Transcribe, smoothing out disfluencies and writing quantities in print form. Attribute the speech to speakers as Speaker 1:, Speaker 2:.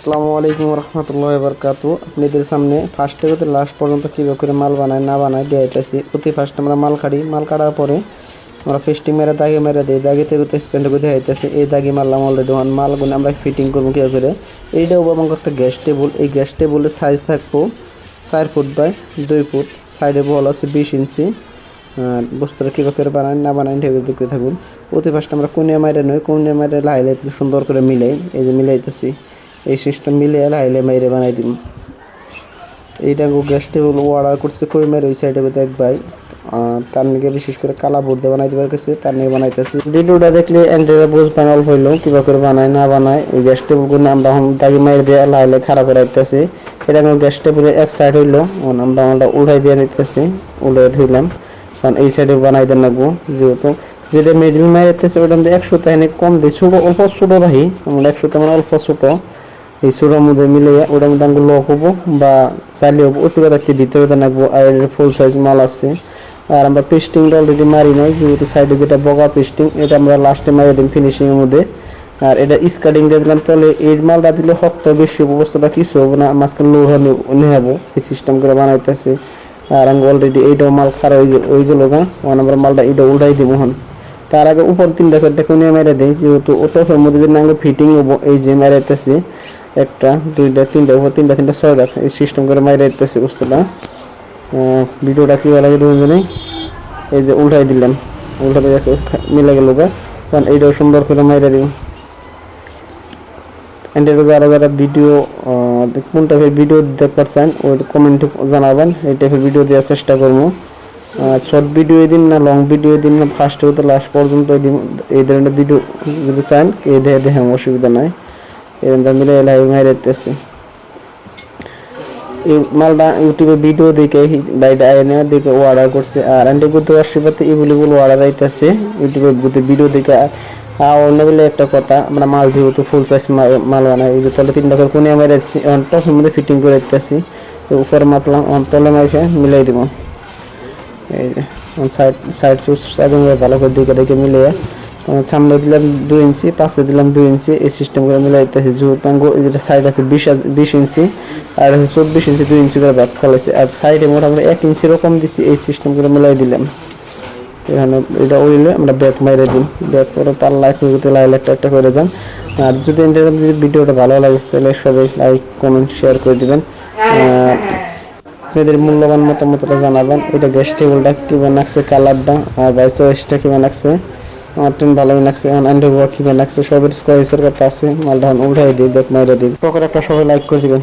Speaker 1: আসসালামু আলাইকুম রহমতুল্লাহি ওয়া বারাকাতু। আপনাদের সামনে ফার্স্ট থেকে লাস্ট পর্যন্ত কীভাবে করে মাল বানায় না বানায় দেখাইতেছি। অতি ফার্স্ট আমরা মাল কাটি, মাল কাটার পরে আমরা পেস্টিং মেরে দাগে মেরে দিই, দাগে থেকে তো স্প্যান্ড করে দেখাইতেছি। এই দাগে মারলাম অলরেডি, মালগুলো আমরা ফিটিং করবো কীভাবে করে। এইটাও এবং একটা গ্যাস টেবল, এই গ্যাস টেবলের সাইজ থাকবো 4 ফুট বাই 2 ফুট, সাইডে বল আছে 20 ইঞ্চি। বস্তুটা কীভাবে করে বানায় না বানায় দেখতে থাকুন। অতি ফার্স্ট আমরা কোণে মাইরে নয়, কোণে মাইরে লাইলে সুন্দর করে মিলাই, এই যে মিলাইতেছি। এই সিস্টেম মিলিয়ে লাইলে মাইরে বানাই দিব। এইটা গ্যাস টেবল অর্ডার করছে কইমের ওই সাইডে দেখ ভাই, তার নিয়ে বিশেষ করে কালা বোর্ড দিয়ে বানাইতে পারতেছে, তার নিয়ে বানাইতেছি। ভিডিওটা দেখলে এন্টারে বুঝবেন অল্প হইলেও কীভাবে করে বানায় না বানায়। এই গ্যাস টেবলগুলো আমরা দাগি মাইরে দিয়ে লাইলে খারাপ করে রাখতেছি। এটা গ্যাস টেবলের এক সাইড হইলো, আমরা উঠাই দিয়ে নিতেছি, উড়ে ধুইলাম। কারণ এই সাইডে বানাই দেন লাগবো, যেহেতু যেটা মিডিল মাইরেতেছে ওইটা মধ্যে 100 তাই কম দিই, ছোটো অল্প ছোটো রাখি আমরা, 100 তেমন অল্প ছোটো। এই ছোটোর মধ্যে মিলে ওটার মধ্যে আমরা লক হবো বা চালিয়ে হবো, ওইটুকু রাখতে ভিতরে রাখবো। আর ফুল সাইজ মাল আছে। আর আমরা পেস্টিংটা অলরেডি মারি নাই, যেহেতু সাইডে যেটা বগা পেস্টিং এটা আমরা লাস্টে মারি দিই ফিনিশিংয়ের মধ্যে। আর এটা স্কার্টিং দিয়ে দিলাম, তাহলে এই মালটা দিলে শক্ত বেশি অবস্থাটা কিছু হবো না, মাঝখানে লোহা নিয়ে যাবো। এই সিস্টেম করে বানাইতেছে। আর আমি অলরেডি এইটাও মাল খারাপ ওইগুলো গা আমরা মালটা এইটা উল্টাই দিব। হন তার আগে উপর 3টা 4টা কোণে মেরে দিই, যেহেতু ওটার মধ্যে যদি আমরা ফিটিং হবো। এই যে মেরাইতেছি 1টা 2টা 3টা উপর 3টা 6টা, এই সিস্টেম করে মেরাইতেছি বস্তুটা। ভিডিওটা কী লাগে দুজনে, এই যে উল্টাই দিলাম, উল্টাতে মিলে গেল গা। কারণ এইটাও সুন্দর করে মেরে দিব। এটা যারা যারা ভিডিও কোন টাইপের ভিডিও দিতে পারছেন ওই কমেন্টে জানাবেন, এই টাইপের ভিডিও দেওয়ার চেষ্টা করবো। শর্ট ভিডিও দিন না লং ভিডিও দিন না ফার্স্ট হতে লাস্ট পর্যন্ত দিন, এই ধরনের ভিডিও যদি চান এই দেখে অসুবিধা নাই। এই মিলে লাইভ মাইরেতেছি। এই মালটা ইউটিউবে ভিডিও দেখে বাইরে আইনে দেখে অর্ডার করছে। আর আন্টি গুতে আশীর্বাদে এগুলো অর্ডার আইতেছে ইউটিউবে ভিডিও দেখে। অন্য বলে একটা কথা, আমরা মাল যেহেতু ফুল সাইজ মাল বানাই, ওই যে তলে 3টা করে কোণে মাইরেছি, টপের মধ্যে ফিটিং করে দিতেছি। উপরে মাপলাম, তলে মাইফে মিলাই দিব। এই যে সাইড সুস এবং ভালো করে দেখে মিলিয়ে সামনে দিলাম 2 ইঞ্চি, পাশে দিলাম 2 ইঞ্চি, এই সিস্টেম করে মিলাইতেছি। যেহেতু যেটা সাইড আছে 20 ইঞ্চি আর 24 ইঞ্চি, 2 ইঞ্চি করে ভাগ ফেলেছি। আর সাইডে মোটামুটি 1 ইঞ্চি রকম দিচ্ছি, এই সিস্টেম করে মিলাই দিলাম। এখানে এটা উড়লে আমরা ব্যাক মাইরে দিই, ব্যাক করে পাল্লা লাইলে একটা করে যান। আর যদি ভিডিওটা ভালো লাগে তাহলে সবাই লাইক কমেন্ট শেয়ার করে দিবেন। আপনাদের মূল্যবান মতামতটা জানাবেন। এটা গ্যাস টেবলটা কীভাবে লাগছে, কালারটা আর বাই চয়েসটা কীভাবে লাগছে। আমার ট্রেন ভালোই লাগছে। এখন আন্ডারওয়ার কীভাবে লাগছে সবের স্কোয়াইসের কথা আছে। মালটা উঠাই দিই, ব্যাক মাইরে দিই। পকের একটা সবাই লাইক করে দিবেন।